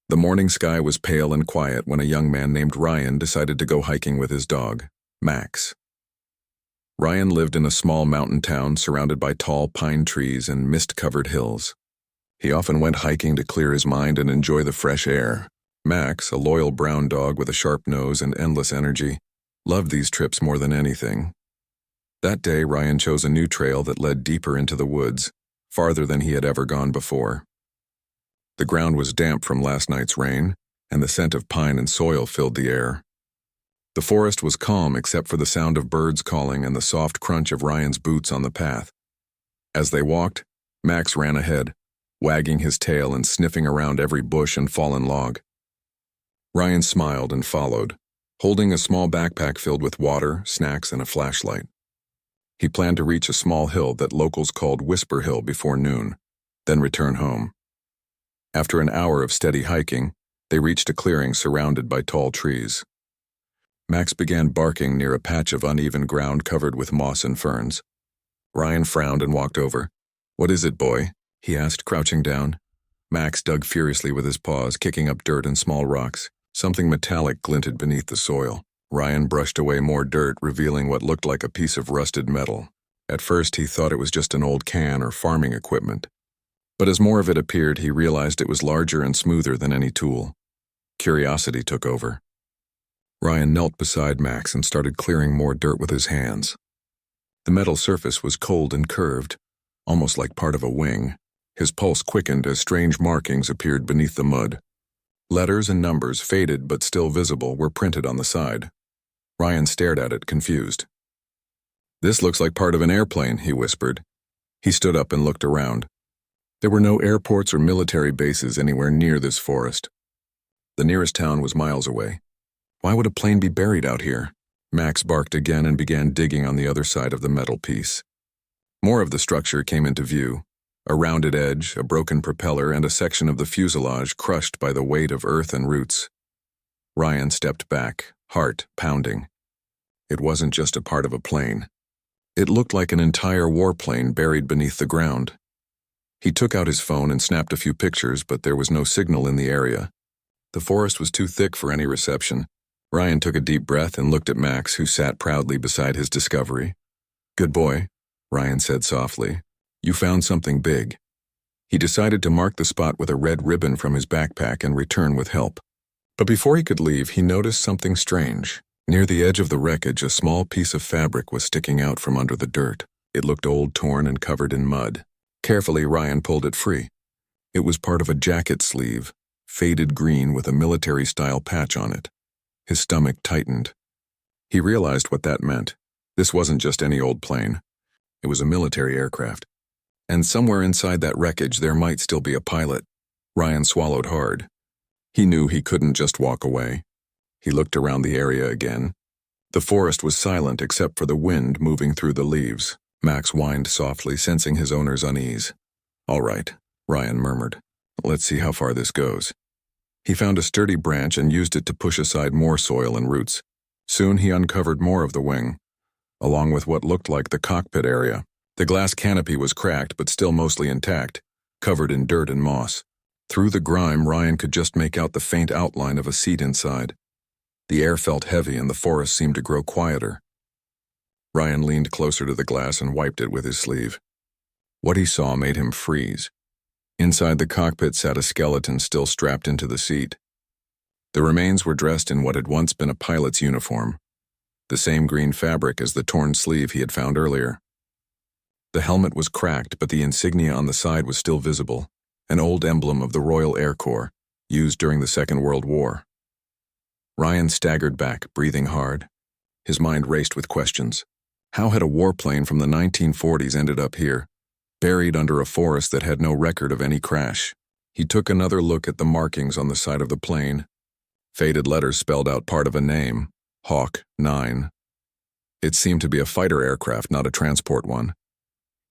The morning sky was pale and quiet when a young man named Ryan decided to go hiking with his dog, Max. Ryan lived in a small mountain town surrounded by tall pine trees and mist-covered hills. He often went hiking to clear his mind and enjoy the fresh air. Max, a loyal brown dog with a sharp nose and endless energy, loved these trips more than anything. That day, Ryan chose a new trail that led deeper into the woods, farther than he had ever gone before. The ground was damp from last night's rain, and the scent of pine and soil filled the air. The forest was calm except for the sound of birds calling and the soft crunch of Ryan's boots on the path. As they walked, Max ran ahead, wagging his tail and sniffing around every bush and fallen log. Ryan smiled and followed, holding a small backpack filled with water, snacks, and a flashlight. He planned to reach a small hill that locals called Whisper Hill before noon, then return home. After an hour of steady hiking, they reached a clearing surrounded by tall trees. Max began barking near a patch of uneven ground covered with moss and ferns. Ryan frowned and walked over. "What is it, boy?" he asked, crouching down. Max dug furiously with his paws, kicking up dirt and small rocks. Something metallic glinted beneath the soil. Ryan brushed away more dirt, revealing what looked like a piece of rusted metal. At first, he thought it was just an old can or farming equipment. But as more of it appeared, he realized it was larger and smoother than any tool. Curiosity took over. Ryan knelt beside Max and started clearing more dirt with his hands. The metal surface was cold and curved, almost like part of a wing. His pulse quickened as strange markings appeared beneath the mud. Letters and numbers, faded but still visible, were printed on the side. Ryan stared at it, confused. "This looks like part of an airplane," he whispered. He stood up and looked around. There were no airports or military bases anywhere near this forest. The nearest town was miles away. Why would a plane be buried out here? Max barked again and began digging on the other side of the metal piece. More of the structure came into view. A rounded edge, a broken propeller, and a section of the fuselage crushed by the weight of earth and roots. Ryan stepped back, heart pounding. It wasn't just a part of a plane. It looked like an entire warplane buried beneath the ground. He took out his phone and snapped a few pictures, but there was no signal in the area. The forest was too thick for any reception. Ryan took a deep breath and looked at Max, who sat proudly beside his discovery. "Good boy," Ryan said softly. "You found something big." He decided to mark the spot with a red ribbon from his backpack and return with help. But before he could leave, he noticed something strange. Near the edge of the wreckage, a small piece of fabric was sticking out from under the dirt. It looked old, torn, and covered in mud. Carefully, Ryan pulled it free. It was part of a jacket sleeve, faded green with a military-style patch on it. His stomach tightened. He realized what that meant. This wasn't just any old plane. It was a military aircraft. And somewhere inside that wreckage there might still be a pilot. Ryan swallowed hard. He knew he couldn't just walk away. He looked around the area again. The forest was silent except for the wind moving through the leaves. Max whined softly, sensing his owner's unease. "All right," Ryan murmured. "Let's see how far this goes." He found a sturdy branch and used it to push aside more soil and roots. Soon he uncovered more of the wing, along with what looked like the cockpit area. The glass canopy was cracked but still mostly intact, covered in dirt and moss. Through the grime, Ryan could just make out the faint outline of a seat inside. The air felt heavy and the forest seemed to grow quieter. Ryan leaned closer to the glass and wiped it with his sleeve. What he saw made him freeze. Inside the cockpit sat a skeleton still strapped into the seat. The remains were dressed in what had once been a pilot's uniform, the same green fabric as the torn sleeve he had found earlier. The helmet was cracked, but the insignia on the side was still visible, an old emblem of the Royal Air Corps, used during the Second World War. Ryan staggered back, breathing hard. His mind raced with questions. How had a warplane from the 1940s ended up here, buried under a forest that had no record of any crash? He took another look at the markings on the side of the plane. Faded letters spelled out part of a name, Hawk 9. It seemed to be a fighter aircraft, not a transport one.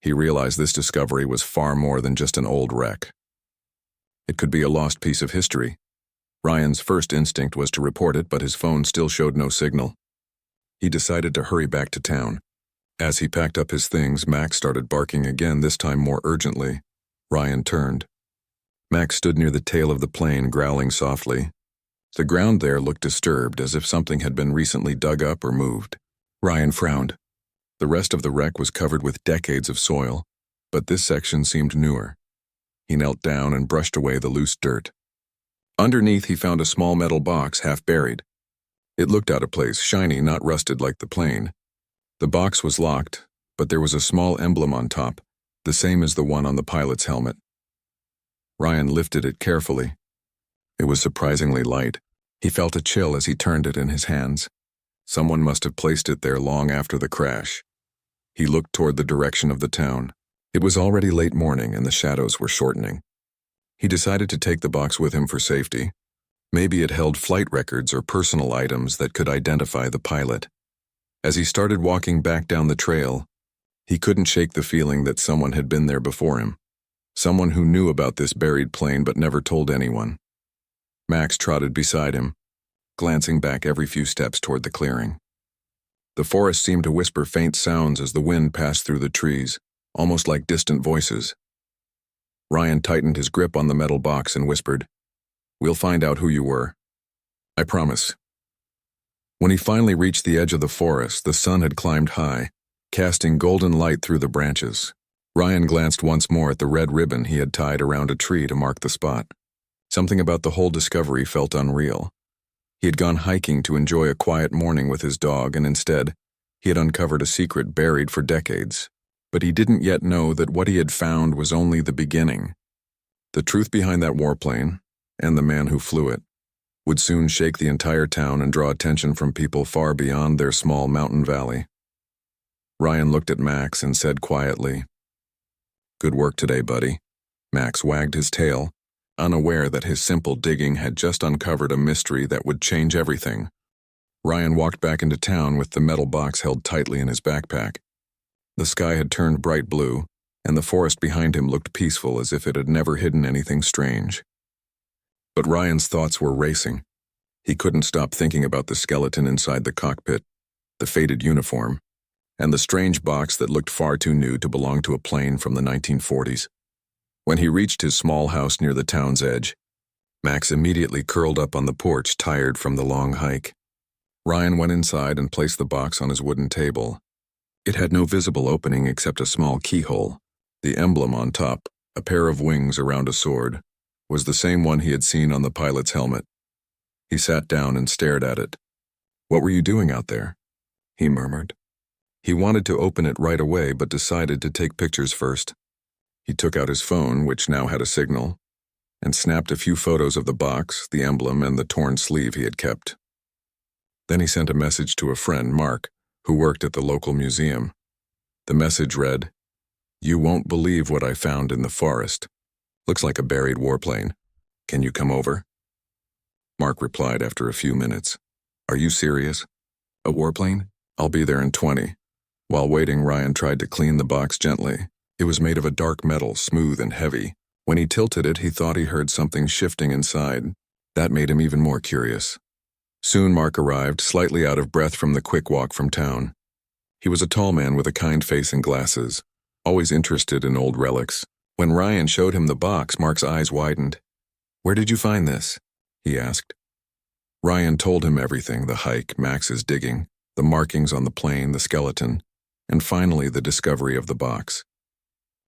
He realized this discovery was far more than just an old wreck. It could be a lost piece of history. Ryan's first instinct was to report it, but his phone still showed no signal. He decided to hurry back to town. As he packed up his things, Max started barking again, this time more urgently. Ryan turned. Max stood near the tail of the plane, growling softly. The ground there looked disturbed, as if something had been recently dug up or moved. Ryan frowned. The rest of the wreck was covered with decades of soil, but this section seemed newer. He knelt down and brushed away the loose dirt. Underneath, he found a small metal box half buried. It looked out of place, shiny, not rusted like the plane. The box was locked, but there was a small emblem on top, the same as the one on the pilot's helmet. Ryan lifted it carefully. It was surprisingly light. He felt a chill as he turned it in his hands. Someone must have placed it there long after the crash. He looked toward the direction of the town. It was already late morning and the shadows were shortening. He decided to take the box with him for safety. Maybe it held flight records or personal items that could identify the pilot. As he started walking back down the trail, he couldn't shake the feeling that someone had been there before him. Someone who knew about this buried plane but never told anyone. Max trotted beside him, glancing back every few steps toward the clearing. The forest seemed to whisper faint sounds as the wind passed through the trees, almost like distant voices. Ryan tightened his grip on the metal box and whispered, "We'll find out who you were. I promise." When he finally reached the edge of the forest, the sun had climbed high, casting golden light through the branches. Ryan glanced once more at the red ribbon he had tied around a tree to mark the spot. Something about the whole discovery felt unreal. He had gone hiking to enjoy a quiet morning with his dog, and instead, he had uncovered a secret buried for decades. But he didn't yet know that what he had found was only the beginning. The truth behind that warplane, and the man who flew it, would soon shake the entire town and draw attention from people far beyond their small mountain valley. Ryan looked at Max and said quietly, "Good work today, buddy." Max wagged his tail, unaware that his simple digging had just uncovered a mystery that would change everything. Ryan walked back into town with the metal box held tightly in his backpack. The sky had turned bright blue, and the forest behind him looked peaceful, as if it had never hidden anything strange. But Ryan's thoughts were racing. He couldn't stop thinking about the skeleton inside the cockpit, the faded uniform, and the strange box that looked far too new to belong to a plane from the 1940s. When he reached his small house near the town's edge, Max immediately curled up on the porch, tired from the long hike. Ryan went inside and placed the box on his wooden table. It had no visible opening except a small keyhole. The emblem on top, a pair of wings around a sword, was the same one he had seen on the pilot's helmet. He sat down and stared at it. "What were you doing out there?" he murmured. He wanted to open it right away, but decided to take pictures first. He took out his phone, which now had a signal, and snapped a few photos of the box, the emblem, and the torn sleeve he had kept. Then he sent a message to a friend, Mark, who worked at the local museum. The message read, "You won't believe what I found in the forest. Looks like a buried warplane. Can you come over?" Mark replied after a few minutes, "Are you serious? A warplane? I'll be there in 20. While waiting, Ryan tried to clean the box gently. It was made of a dark metal, smooth and heavy. When he tilted it, he thought he heard something shifting inside. That made him even more curious. Soon Mark arrived, slightly out of breath from the quick walk from town. He was a tall man with a kind face and glasses, always interested in old relics. When Ryan showed him the box, Mark's eyes widened. "Where did you find this?" he asked. Ryan told him everything: the hike, Max's digging, the markings on the plane, the skeleton, and finally the discovery of the box.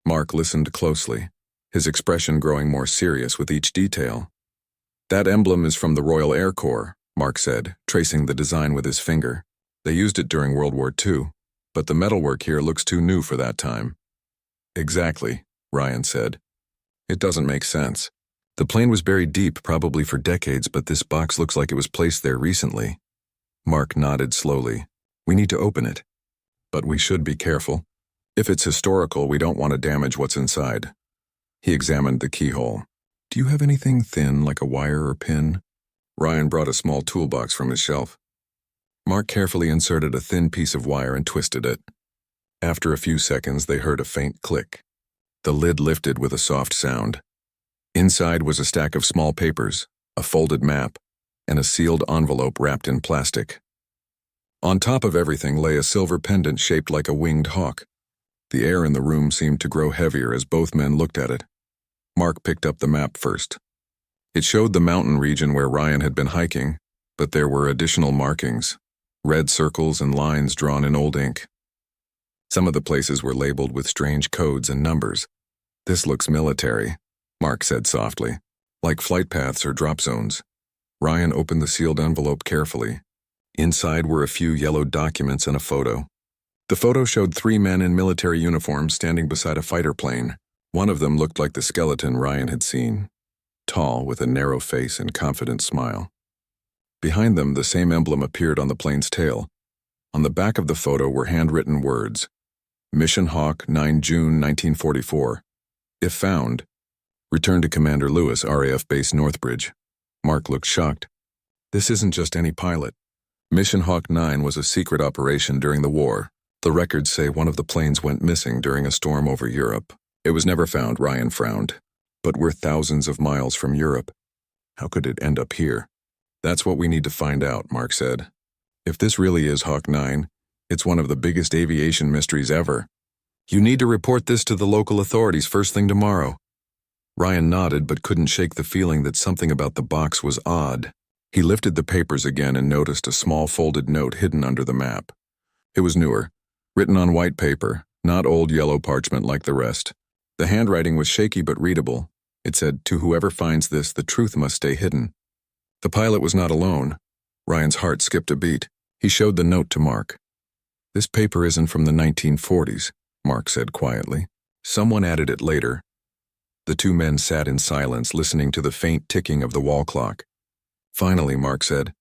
Mark listened closely, his expression growing more serious with each detail. "That emblem is from the Royal Air Corps," Mark said, tracing the design with his finger. "They used it during World War II, but the metalwork here looks too new for that time." "Exactly," Ryan said. "It doesn't make sense. The plane was buried deep, probably for decades, but this box looks like it was placed there recently." Mark nodded slowly. "We need to open it. But we should be careful. If it's historical, we don't want to damage what's inside." He examined the keyhole. "Do you have anything thin, like a wire or pin?" Ryan brought a small toolbox from his shelf. Mark carefully inserted a thin piece of wire and twisted it. After a few seconds, they heard a faint click. The lid lifted with a soft sound. Inside was a stack of small papers, a folded map, and a sealed envelope wrapped in plastic. On top of everything lay a silver pendant shaped like a winged hawk. The air in the room seemed to grow heavier as both men looked at it. Mark picked up the map first. It showed the mountain region where Ryan had been hiking, but there were additional markings, red circles and lines drawn in old ink. Some of the places were labeled with strange codes and numbers. "This looks military," Mark said softly, "like flight paths or drop zones." Ryan opened the sealed envelope carefully. Inside were a few yellowed documents and a photo. The photo showed 3 men in military uniforms standing beside a fighter plane. One of them looked like the skeleton Ryan had seen, tall with a narrow face and confident smile. Behind them, the same emblem appeared on the plane's tail. On the back of the photo were handwritten words: "Mission Hawk, 9 June 1944. If found, return to Commander Lewis, RAF Base Northbridge." Mark looked shocked. "This isn't just any pilot. Mission Hawk 9 was a secret operation during the war. The records say one of the planes went missing during a storm over Europe. It was never found," Ryan frowned. "But we're thousands of miles from Europe. How could it end up here?" "That's what we need to find out," Mark said. "If this really is Hawk 9, it's one of the biggest aviation mysteries ever. You need to report this to the local authorities first thing tomorrow." Ryan nodded but couldn't shake the feeling that something about the box was odd. He lifted the papers again and noticed a small folded note hidden under the map. It was newer, written on white paper, not old yellow parchment like the rest. The handwriting was shaky but readable. It said, "To whoever finds this, the truth must stay hidden." The pilot was not alone. Ryan's heart skipped a beat. He showed the note to Mark. "This paper isn't from the 1940s, Mark said quietly. "Someone added it later." The 2 men sat in silence, listening to the faint ticking of the wall clock. Finally, Mark said,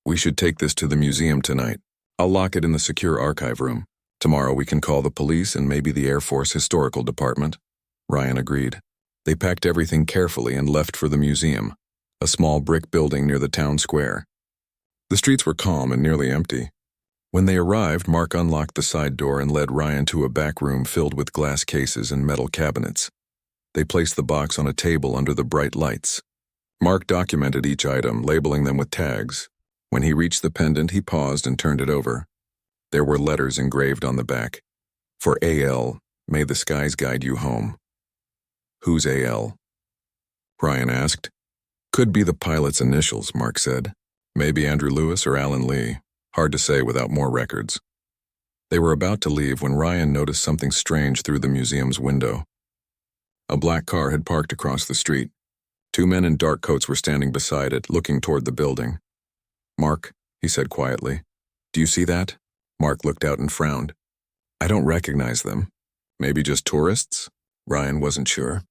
"We should take this to the museum tonight. I'll lock it in the secure archive room. Tomorrow we can call the police and maybe the Air Force Historical Department." Ryan agreed. They packed everything carefully and left for the museum, a small brick building near the town square. The streets were calm and nearly empty. When they arrived, Mark unlocked the side door and led Ryan to a back room filled with glass cases and metal cabinets. They placed the box on a table under the bright lights. Mark documented each item, labeling them with tags. When he reached the pendant, he paused and turned it over. There were letters engraved on the back. "For AL, may the skies guide you home." "Who's AL?" Ryan asked. "Could be the pilot's initials," Mark said. "Maybe Andrew Lewis or Alan Lee. Hard to say without more records." They were about to leave when Ryan noticed something strange through the museum's window. A black car had parked across the street. 2 men in dark coats were standing beside it, looking toward the building. "Mark," he said quietly, "do you see that?" Mark looked out and frowned. "I don't recognize them. Maybe just tourists?" Ryan wasn't sure.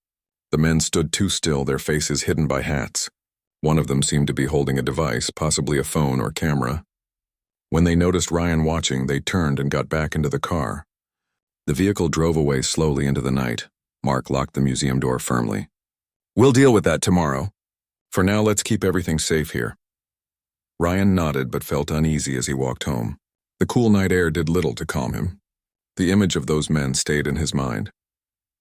The men stood too still, their faces hidden by hats. One of them seemed to be holding a device, possibly a phone or camera. When they noticed Ryan watching, they turned and got back into the car. The vehicle drove away slowly into the night. Mark locked the museum door firmly. "We'll deal with that tomorrow. For now, let's keep everything safe here." Ryan nodded but felt uneasy as he walked home. The cool night air did little to calm him. The image of those men stayed in his mind.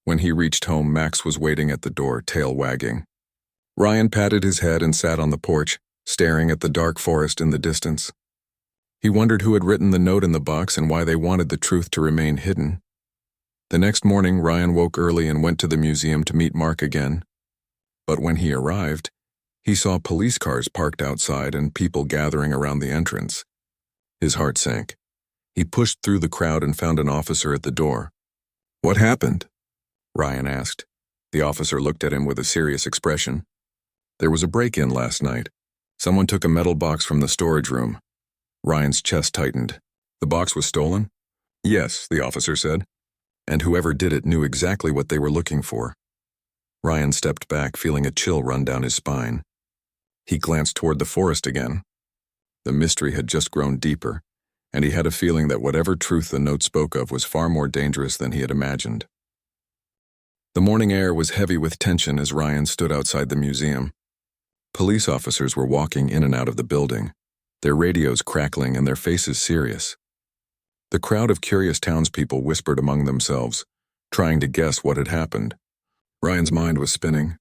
When he reached home, Max was waiting at the door, tail wagging. Ryan patted his head and sat on the porch, staring at the dark forest in the distance. He wondered who had written the note in the box and why they wanted the truth to remain hidden. The next morning, Ryan woke early and went to the museum to meet Mark again. But when he arrived, he saw police cars parked outside and people gathering around the entrance. His heart sank. He pushed through the crowd and found an officer at the door. "What happened?" Ryan asked. The officer looked at him with a serious expression. "There was a break-in last night. Someone took a metal box from the storage room." Ryan's chest tightened. "The box was stolen?" "Yes," the officer said. "And whoever did it knew exactly what they were looking for." Ryan stepped back, feeling a chill run down his spine. He glanced toward the forest again. The mystery had just grown deeper, and he had a feeling that whatever truth the note spoke of was far more dangerous than he had imagined. The morning air was heavy with tension as Ryan stood outside the museum. Police officers were walking in and out of the building, their radios crackling and their faces serious. The crowd of curious townspeople whispered among themselves, trying to guess what had happened. Ryan's mind was spinning.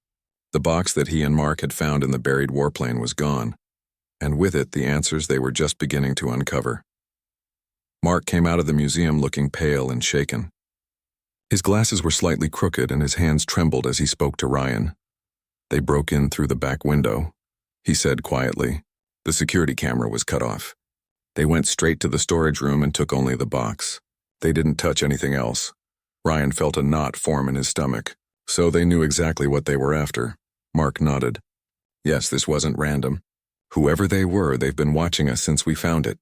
The box that he and Mark had found in the buried warplane was gone, and with it the answers they were just beginning to uncover. Mark came out of the museum looking pale and shaken. His glasses were slightly crooked and his hands trembled as he spoke to Ryan. "They broke in through the back window," he said quietly. "The security camera was cut off. They went straight to the storage room and took only the box. They didn't touch anything else." Ryan felt a knot form in his stomach. "So they knew exactly what they were after." Mark nodded. "Yes, this wasn't random. Whoever they were, they've been watching us since we found it."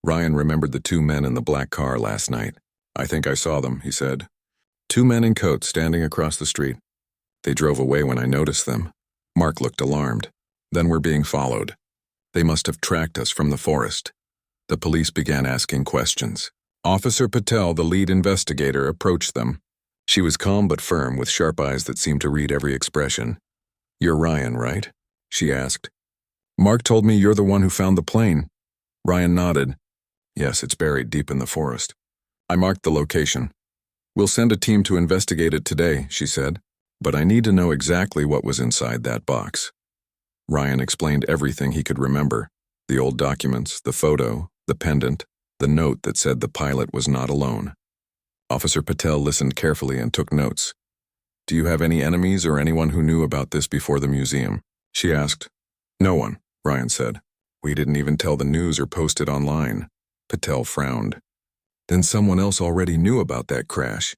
Ryan remembered the two men in the black car last night. "I think I saw them," he said. "Two men in coats standing across the street. They drove away when I noticed them." Mark looked alarmed. "Then we're being followed. They must have tracked us from the forest." The police began asking questions. Officer Patel, the lead investigator, approached them. She was calm but firm, with sharp eyes that seemed to read every expression. "You're Ryan, right?" she asked. "Mark told me you're the one who found the plane." Ryan nodded. "Yes, it's buried deep in the forest. I marked the location. We'll send a team to investigate it today," she said. "But I need to know exactly what was inside that box." Ryan explained everything he could remember: the old documents, the photo, the pendant, the note that said the pilot was not alone. Officer Patel listened carefully and took notes. "Do you have any enemies or anyone who knew about this before the museum?" she asked. "No one," Ryan said. "We didn't even tell the news or post it online." Patel frowned. "Then someone else already knew about that crash.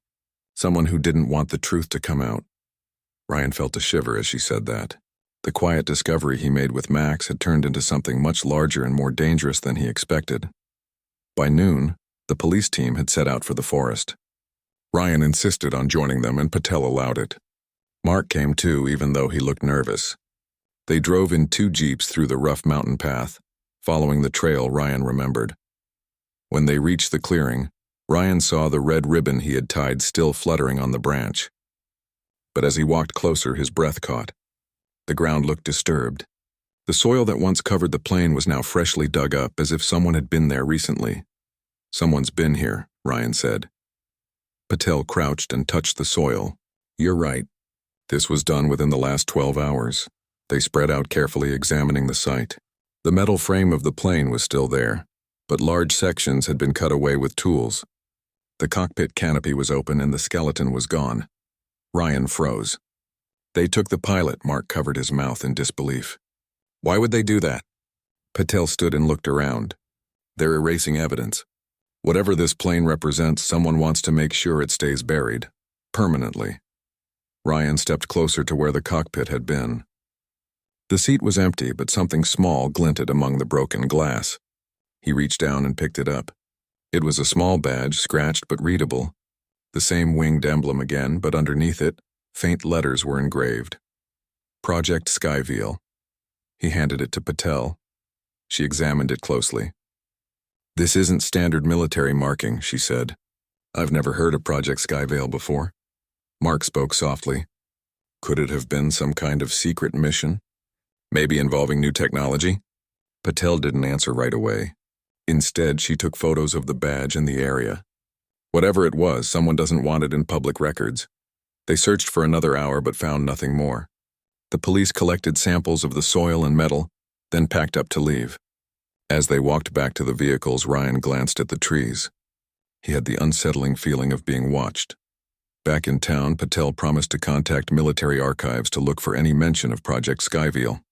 Someone who didn't want the truth to come out." Ryan felt a shiver as she said that. The quiet discovery he made with Max had turned into something much larger and more dangerous than he expected. By noon, the police team had set out for the forest. Ryan insisted on joining them and Patel allowed it. Mark came too, even though he looked nervous. They drove in two jeeps through the rough mountain path, following the trail Ryan remembered. When they reached the clearing, Ryan saw the red ribbon he had tied still fluttering on the branch. But as he walked closer, his breath caught. The ground looked disturbed. The soil that once covered the plane was now freshly dug up, as if someone had been there recently. "Someone's been here," Ryan said. Patel crouched and touched the soil. "You're right. This was done within the last 12 hours. They spread out carefully, examining the site. The metal frame of the plane was still there, but large sections had been cut away with tools. The cockpit canopy was open and the skeleton was gone." Ryan froze. "They took the pilot," Mark covered his mouth in disbelief. "Why would they do that?" Patel stood and looked around. "They're erasing evidence. Whatever this plane represents, someone wants to make sure it stays buried. Permanently." Ryan stepped closer to where the cockpit had been. The seat was empty, but something small glinted among the broken glass. He reached down and picked it up. It was a small badge, scratched but readable. The same winged emblem again, but underneath it, faint letters were engraved. "Project Skyveil." He handed it to Patel. She examined it closely. "This isn't standard military marking," she said. "I've never heard of Project Skyveil before." Mark spoke softly. "Could it have been some kind of secret mission? Maybe involving new technology?" Patel didn't answer right away. Instead, she took photos of the badge and the area. Whatever it was, someone doesn't want it in public records. They searched for another hour but found nothing more. The police collected samples of the soil and metal, then packed up to leave. As they walked back to the vehicles, Ryan glanced at the trees. He had the unsettling feeling of being watched. Back in town, Patel promised to contact military archives to look for any mention of Project Skyveil.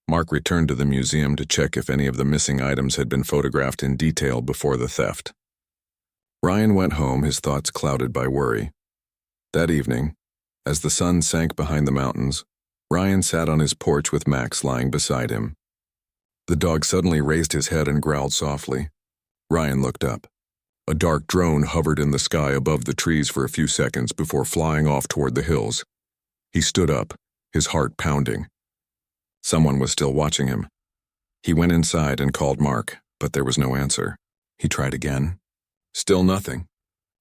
Mark returned to the museum to check if any of the missing items had been photographed in detail before the theft. Ryan went home, his thoughts clouded by worry. That evening, as the sun sank behind the mountains, Ryan sat on his porch with Max lying beside him. The dog suddenly raised his head and growled softly. Ryan looked up. A dark drone hovered in the sky above the trees for a few seconds before flying off toward the hills. He stood up, his heart pounding. Someone was still watching him. He went inside and called Mark, but there was no answer. He tried again. Still nothing.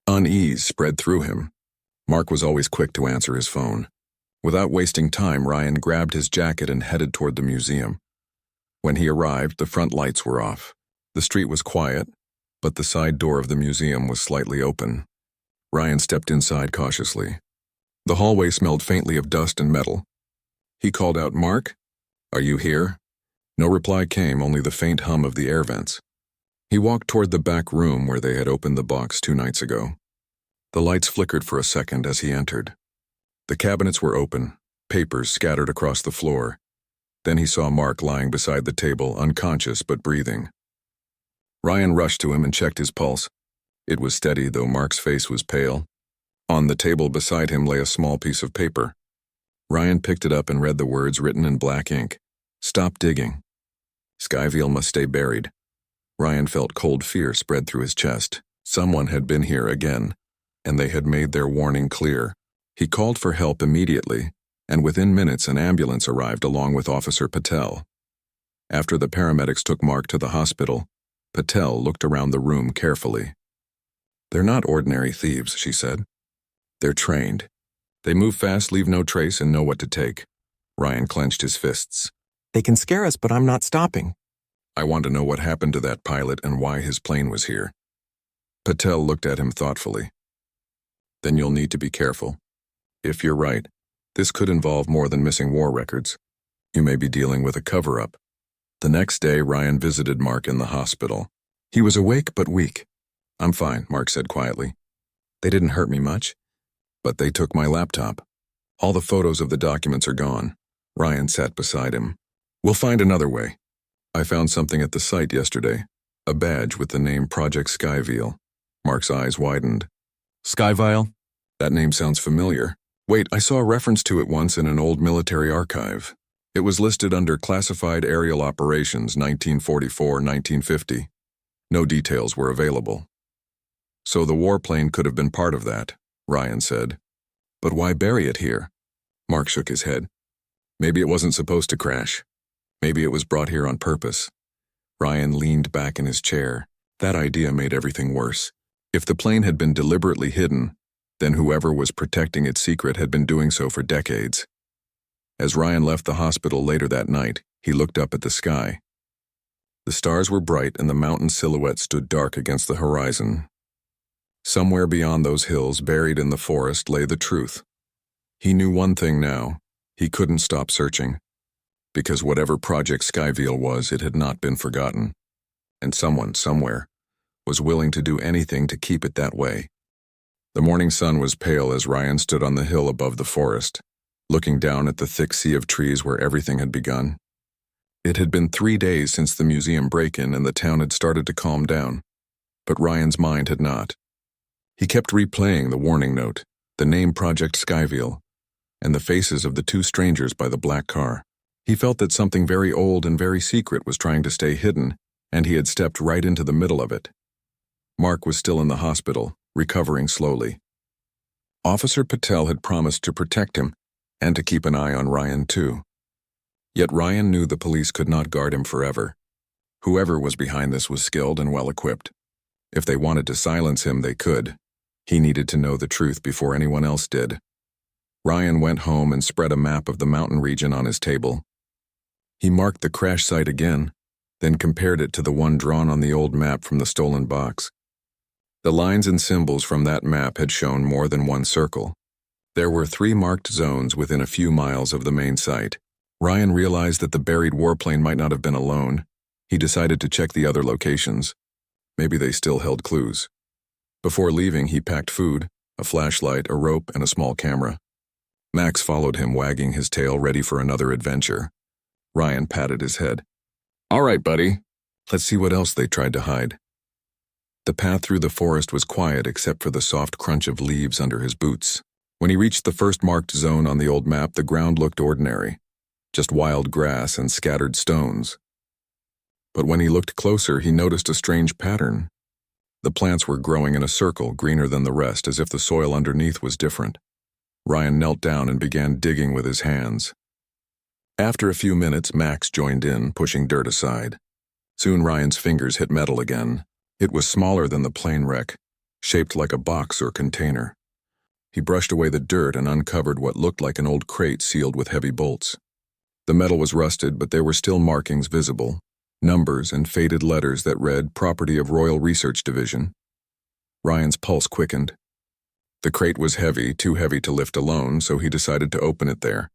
Unease spread through him. Mark was always quick to answer his phone. Without wasting time, Ryan grabbed his jacket and headed toward the museum. When he arrived, the front lights were off. The street was quiet, but the side door of the museum was slightly open. Ryan stepped inside cautiously. The hallway smelled faintly of dust and metal. He called out, "Mark? Are you here?" No reply came, only the faint hum of the air vents. He walked toward the back room where they had opened the box 2 nights ago. The lights flickered for a second as he entered. The cabinets were open, papers scattered across the floor. Then he saw Mark lying beside the table, unconscious but breathing. Ryan rushed to him and checked his pulse. It was steady, though Mark's face was pale. On the table beside him lay a small piece of paper. Ryan picked it up and read the words written in black ink. "Stop digging. Skyville must stay buried." Ryan felt cold fear spread through his chest. Someone had been here again, and they had made their warning clear. He called for help immediately, and within minutes an ambulance arrived along with Officer Patel. After the paramedics took Mark to the hospital, Patel looked around the room carefully. "They're not ordinary thieves," she said. "They're trained. They move fast, leave no trace, and know what to take." Ryan clenched his fists. "They can scare us, but I'm not stopping." "I want to know what happened to that pilot and why his plane was here." Patel looked at him thoughtfully. "Then you'll need to be careful. If you're right, this could involve more than missing war records. You may be dealing with a cover-up." The next day, Ryan visited Mark in the hospital. He was awake but weak. "I'm fine," Mark said quietly. "They didn't hurt me much, but they took my laptop. All the photos of the documents are gone." Ryan sat beside him. "We'll find another way. I found something at the site yesterday, a badge with the name Project Skyville." Mark's eyes widened. "Skyville? That name sounds familiar. Wait, I saw a reference to it once in an old military archive. It was listed under Classified Aerial Operations 1944-1950. No details were available." "So the warplane could have been part of that," Ryan said. "But why bury it here?" Mark shook his head. "Maybe it wasn't supposed to crash. Maybe it was brought here on purpose." Ryan leaned back in his chair. That idea made everything worse. If the plane had been deliberately hidden, then whoever was protecting its secret had been doing so for decades. As Ryan left the hospital later that night, he looked up at the sky. The stars were bright and the mountain silhouette stood dark against the horizon. Somewhere beyond those hills, buried in the forest, lay the truth. He knew one thing now. He couldn't stop searching. Because whatever Project Skyville was, it had not been forgotten. And someone, somewhere, was willing to do anything to keep it that way. The morning sun was pale as Ryan stood on the hill above the forest, looking down at the thick sea of trees where everything had begun. It had been 3 days since the museum break-in and the town had started to calm down, but Ryan's mind had not. He kept replaying the warning note, the name Project Skyville, and the faces of the 2 strangers by the black car. He felt that something very old and very secret was trying to stay hidden, and he had stepped right into the middle of it. Mark was still in the hospital, recovering slowly. Officer Patel had promised to protect him, and to keep an eye on Ryan too. Yet Ryan knew the police could not guard him forever. Whoever was behind this was skilled and well-equipped. If they wanted to silence him, they could. He needed to know the truth before anyone else did. Ryan went home and spread a map of the mountain region on his table. He marked the crash site again, then compared it to the one drawn on the old map from the stolen box. The lines and symbols from that map had shown more than one circle. There were 3 marked zones within a few miles of the main site. Ryan realized that the buried warplane might not have been alone. He decided to check the other locations. Maybe they still held clues. Before leaving, he packed food, a flashlight, a rope, and a small camera. Max followed him, wagging his tail, ready for another adventure. Ryan patted his head. "All right, buddy. Let's see what else they tried to hide." The path through the forest was quiet except for the soft crunch of leaves under his boots. When he reached the first marked zone on the old map, the ground looked ordinary, just wild grass and scattered stones. But when he looked closer, he noticed a strange pattern. The plants were growing in a circle, greener than the rest, as if the soil underneath was different. Ryan knelt down and began digging with his hands. After a few minutes, Max joined in, pushing dirt aside. Soon Ryan's fingers hit metal again. It was smaller than the plane wreck, shaped like a box or container. He brushed away the dirt and uncovered what looked like an old crate sealed with heavy bolts. The metal was rusted, but there were still markings visible, numbers and faded letters that read "Property of Royal Research Division." Ryan's pulse quickened. The crate was heavy, too heavy to lift alone, so he decided to open it there.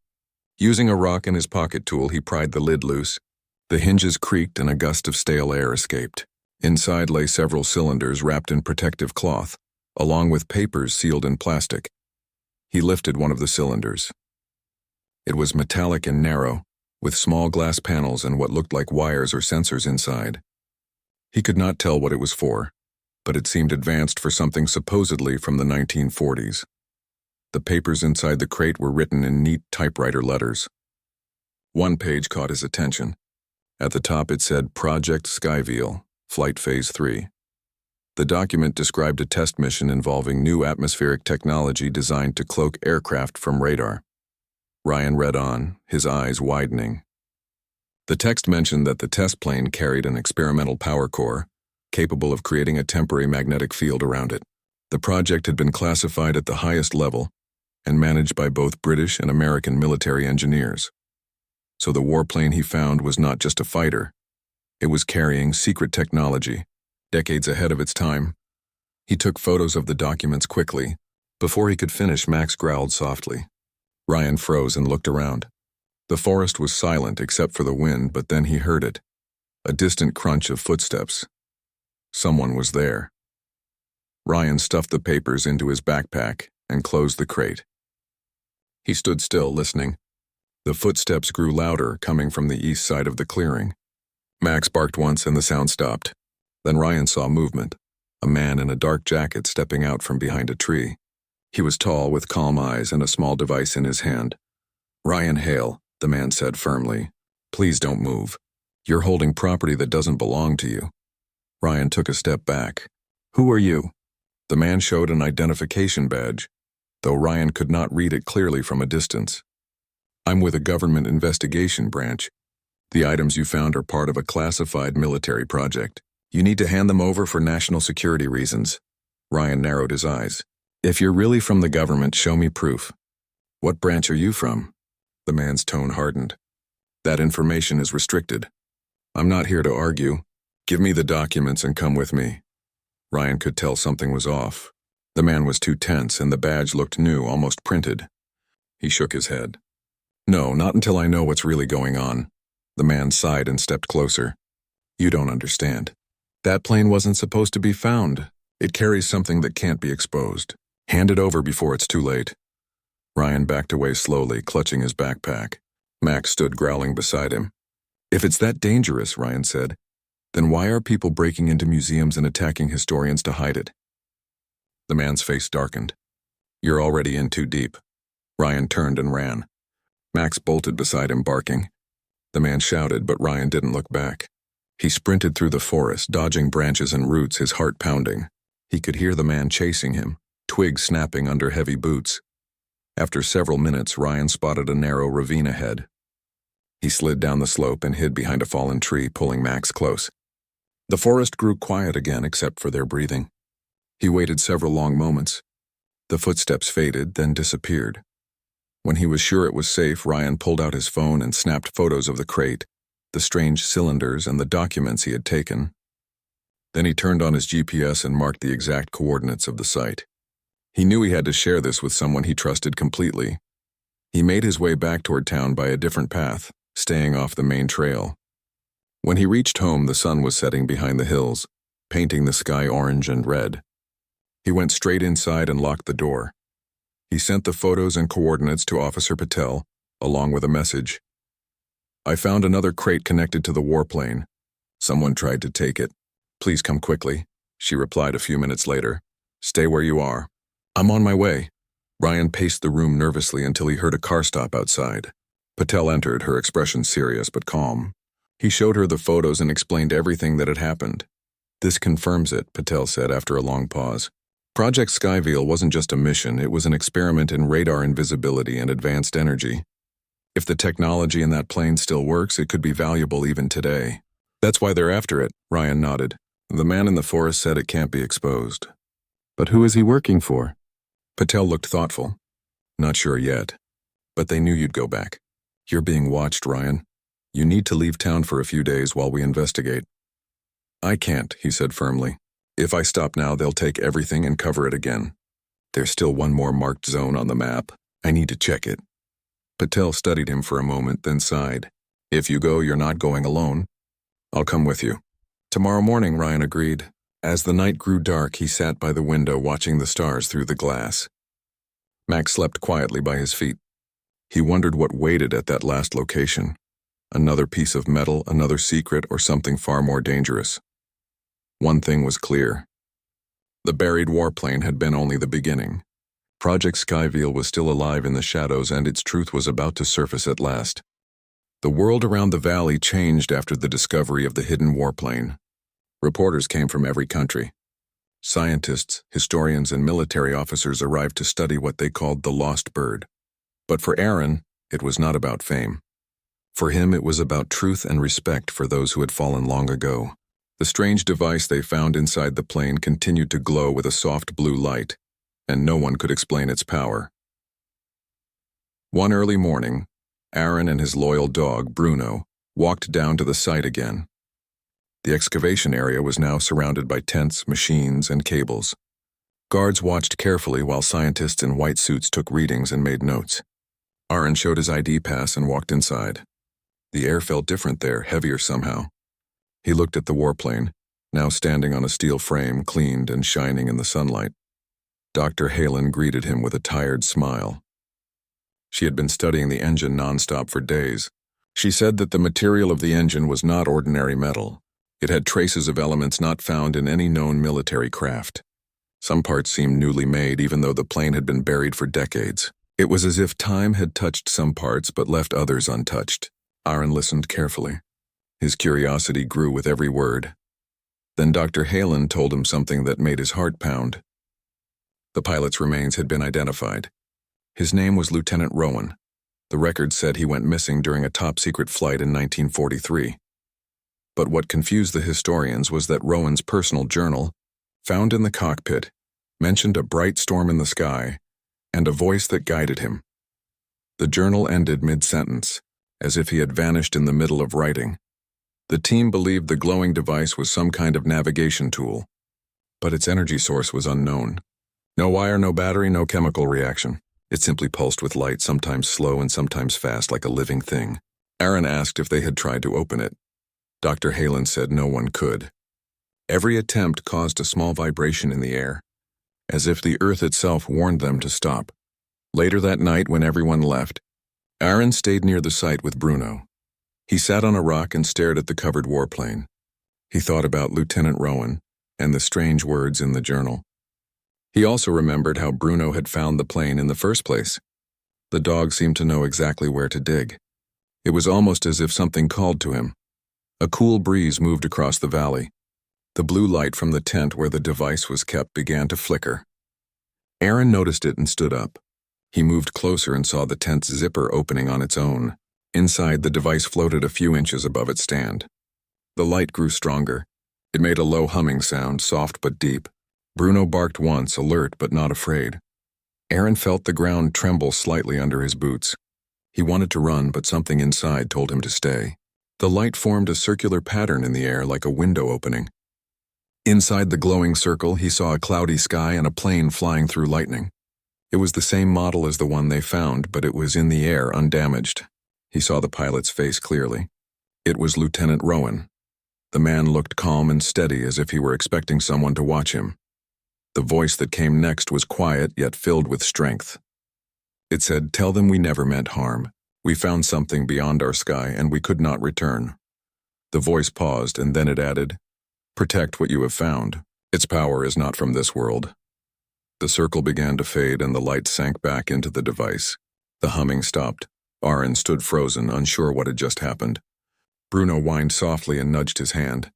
Using a rock and his pocket tool, he pried the lid loose. The hinges creaked and a gust of stale air escaped. Inside lay several cylinders wrapped in protective cloth. along with papers sealed in plastic. He lifted one of the cylinders. It was metallic and narrow, with small glass panels and what looked like wires or sensors inside. He could not tell what it was for, but it seemed advanced for something supposedly from the 1940s. The papers inside the crate were written in neat typewriter letters. One page caught his attention. At the top it said Project Skyville, Flight Phase 3. The document described a test mission involving new atmospheric technology designed to cloak aircraft from radar. Ryan read on, his eyes widening. The text mentioned that the test plane carried an experimental power core, capable of creating a temporary magnetic field around it. The project had been classified at the highest level and managed by both British and American military engineers. So the warplane he found was not just a fighter. It was carrying secret technology, decades ahead of its time. He took photos of the documents quickly. Before he could finish, Max growled softly. Ryan froze and looked around. The forest was silent except for the wind, but then he heard it. A distant crunch of footsteps. Someone was there. Ryan stuffed the papers into his backpack and closed the crate. He stood still, listening. The footsteps grew louder, coming from the east side of the clearing. Max barked once and the sound stopped. Then Ryan saw movement. A man in a dark jacket stepping out from behind a tree. He was tall, with calm eyes and a small device in his hand. "Ryan Hale," the man said firmly. "Please don't move. You're holding property that doesn't belong to you." Ryan took a step back. "Who are you?" The man showed an identification badge, though Ryan could not read it clearly from a distance. "I'm with a government investigation branch. The items you found are part of a classified military project. You need to hand them over for national security reasons." Ryan narrowed his eyes. "If you're really from the government, show me proof." "What branch are you from?" The man's tone hardened. "That information is restricted. I'm not here to argue. Give me the documents and come with me." Ryan could tell something was off. The man was too tense and the badge looked new, almost printed. He shook his head. "No, not until I know what's really going on." The man sighed and stepped closer. "You don't understand. That plane wasn't supposed to be found. It carries something that can't be exposed. Hand it over before it's too late." Ryan backed away slowly, clutching his backpack. Max stood growling beside him. "If it's that dangerous," Ryan said, "then why are people breaking into museums and attacking historians to hide it?" The man's face darkened. "You're already in too deep." Ryan turned and ran. Max bolted beside him, barking. The man shouted, but Ryan didn't look back. He sprinted through the forest, dodging branches and roots, his heart pounding. He could hear the man chasing him, twigs snapping under heavy boots. After several minutes, Ryan spotted a narrow ravine ahead. He slid down the slope and hid behind a fallen tree, pulling Max close. The forest grew quiet again except for their breathing. He waited several long moments. The footsteps faded, then disappeared. When he was sure it was safe, Ryan pulled out his phone and snapped photos of the crate, the strange cylinders, and the documents he had taken. Then he turned on his GPS and marked the exact coordinates of the site. He knew he had to share this with someone he trusted completely. He made his way back toward town by a different path, staying off the main trail. When he reached home, the sun was setting behind the hills, painting the sky orange and red. He went straight inside and locked the door. He sent the photos and coordinates to Officer Patel, along with a message. "I found another crate connected to the warplane. Someone tried to take it. Please come quickly," she replied a few minutes later. "Stay where you are." "I'm on my way." Ryan paced the room nervously until he heard a car stop outside. Patel entered, her expression serious but calm. He showed her the photos and explained everything that had happened. "This confirms it," Patel said after a long pause. "Project Skyville wasn't just a mission, it was an experiment in radar invisibility and advanced energy. If the technology in that plane still works, it could be valuable even today. That's why they're after it," Ryan nodded. "The man in the forest said it can't be exposed." "But who is he working for?" Patel looked thoughtful. "Not sure yet. But they knew you'd go back. You're being watched, Ryan. You need to leave town for a few days while we investigate." "I can't," he said firmly. "If I stop now, they'll take everything and cover it again. There's still one more marked zone on the map. I need to check it." Patel studied him for a moment, then sighed. "If you go, you're not going alone. I'll come with you." "Tomorrow morning," Ryan agreed. As the night grew dark, he sat by the window watching the stars through the glass. Max slept quietly by his feet. He wondered what waited at that last location. Another piece of metal, another secret, or something far more dangerous. One thing was clear. The buried warplane had been only the beginning. Project Skyville was still alive in the shadows, and its truth was about to surface at last. The world around the valley changed after the discovery of the hidden warplane. Reporters came from every country. Scientists, historians, and military officers arrived to study what they called the lost bird. But for Aaron, it was not about fame. For him, it was about truth and respect for those who had fallen long ago. The strange device they found inside the plane continued to glow with a soft blue light, and no one could explain its power. One early morning, Aaron and his loyal dog, Bruno, walked down to the site again. The excavation area was now surrounded by tents, machines, and cables. Guards watched carefully while scientists in white suits took readings and made notes. Aaron showed his ID pass and walked inside. The air felt different there, heavier somehow. He looked at the warplane, now standing on a steel frame, cleaned and shining in the sunlight. Dr. Halen greeted him with a tired smile. She had been studying the engine nonstop for days. She said that the material of the engine was not ordinary metal. It had traces of elements not found in any known military craft. Some parts seemed newly made, even though the plane had been buried for decades. It was as if time had touched some parts but left others untouched. Aaron listened carefully. His curiosity grew with every word. Then Dr. Halen told him something that made his heart pound. The pilot's remains had been identified. His name was Lieutenant Rowan. The record said he went missing during a top-secret flight in 1943. But what confused the historians was that Rowan's personal journal, found in the cockpit, mentioned a bright storm in the sky and a voice that guided him. The journal ended mid-sentence, as if he had vanished in the middle of writing. The team believed the glowing device was some kind of navigation tool, but its energy source was unknown. No wire, no battery, no chemical reaction. It simply pulsed with light, sometimes slow and sometimes fast, like a living thing. Aaron asked if they had tried to open it. Dr. Halen said no one could. Every attempt caused a small vibration in the air, as if the earth itself warned them to stop. Later that night, when everyone left, Aaron stayed near the site with Bruno. He sat on a rock and stared at the covered warplane. He thought about Lieutenant Rowan and the strange words in the journal. He also remembered how Bruno had found the plane in the first place. The dog seemed to know exactly where to dig. It was almost as if something called to him. A cool breeze moved across the valley. The blue light from the tent where the device was kept began to flicker. Aaron noticed it and stood up. He moved closer and saw the tent's zipper opening on its own. Inside, the device floated a few inches above its stand. The light grew stronger. It made a low humming sound, soft but deep. Bruno barked once, alert but not afraid. Aaron felt the ground tremble slightly under his boots. He wanted to run, but something inside told him to stay. The light formed a circular pattern in the air, like a window opening. Inside the glowing circle, he saw a cloudy sky and a plane flying through lightning. It was the same model as the one they found, but it was in the air, undamaged. He saw the pilot's face clearly. It was Lieutenant Rowan. The man looked calm and steady, as if he were expecting someone to watch him. The voice that came next was quiet, yet filled with strength. It said, "Tell them we never meant harm. We found something beyond our sky, and we could not return." The voice paused, and then it added, "Protect what you have found. Its power is not from this world." The circle began to fade, and the light sank back into the device. The humming stopped. Aaron stood frozen, unsure what had just happened. Bruno whined softly and nudged his hand.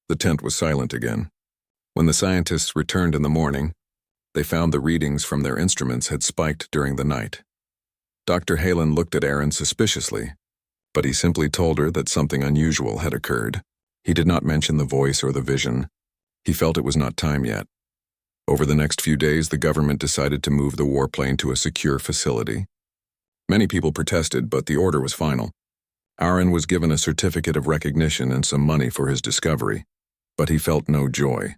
The tent was silent again. When the scientists returned in the morning, they found the readings from their instruments had spiked during the night. Dr. Halen looked at Aaron suspiciously, but he simply told her that something unusual had occurred. He did not mention the voice or the vision. He felt it was not time yet. Over the next few days, the government decided to move the warplane to a secure facility. Many people protested, but the order was final. Aaron was given a certificate of recognition and some money for his discovery, but he felt no joy.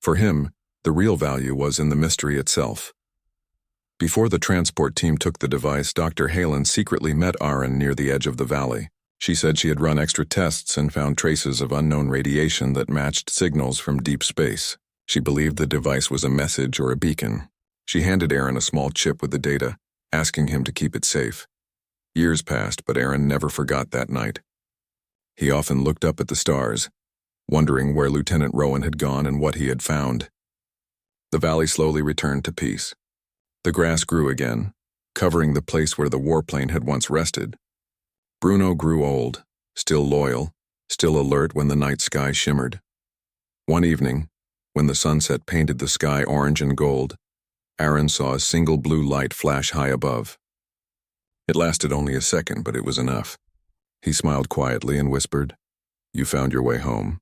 For him, the real value was in the mystery itself. Before the transport team took the device, Dr. Halen secretly met Aaron near the edge of the valley. She said she had run extra tests and found traces of unknown radiation that matched signals from deep space. She believed the device was a message or a beacon. She handed Aaron a small chip with the data, asking him to keep it safe. Years passed, but Aaron never forgot that night. He often looked up at the stars, wondering where Lieutenant Rowan had gone and what he had found. The valley slowly returned to peace. The grass grew again, covering the place where the warplane had once rested. Bruno grew old, still loyal, still alert when the night sky shimmered. One evening, when the sunset painted the sky orange and gold, Aaron saw a single blue light flash high above. It lasted only a second, but it was enough. He smiled quietly and whispered, "You found your way home."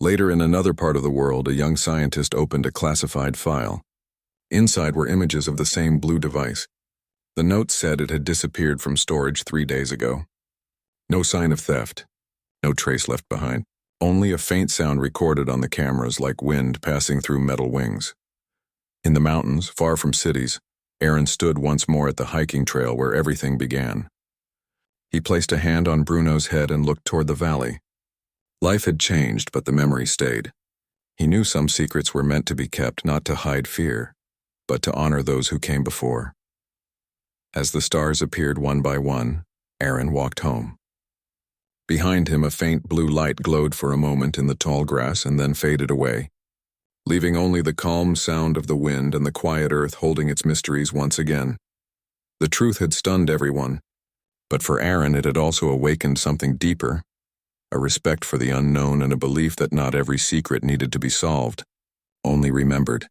Later, in another part of the world, a young scientist opened a classified file. Inside were images of the same blue device. The note said it had disappeared from storage 3 days ago. No sign of theft, no trace left behind, only a faint sound recorded on the cameras like wind passing through metal wings. In the mountains, far from cities, Aaron stood once more at the hiking trail where everything began. He placed a hand on Bruno's head and looked toward the valley. Life had changed, but the memory stayed. He knew some secrets were meant to be kept not to hide fear, but to honor those who came before. As the stars appeared one by one, Aaron walked home. Behind him, a faint blue light glowed for a moment in the tall grass and then faded away, leaving only the calm sound of the wind and the quiet earth holding its mysteries once again. The truth had stunned everyone, but for Aaron it had also awakened something deeper, a respect for the unknown and a belief that not every secret needed to be solved, only remembered.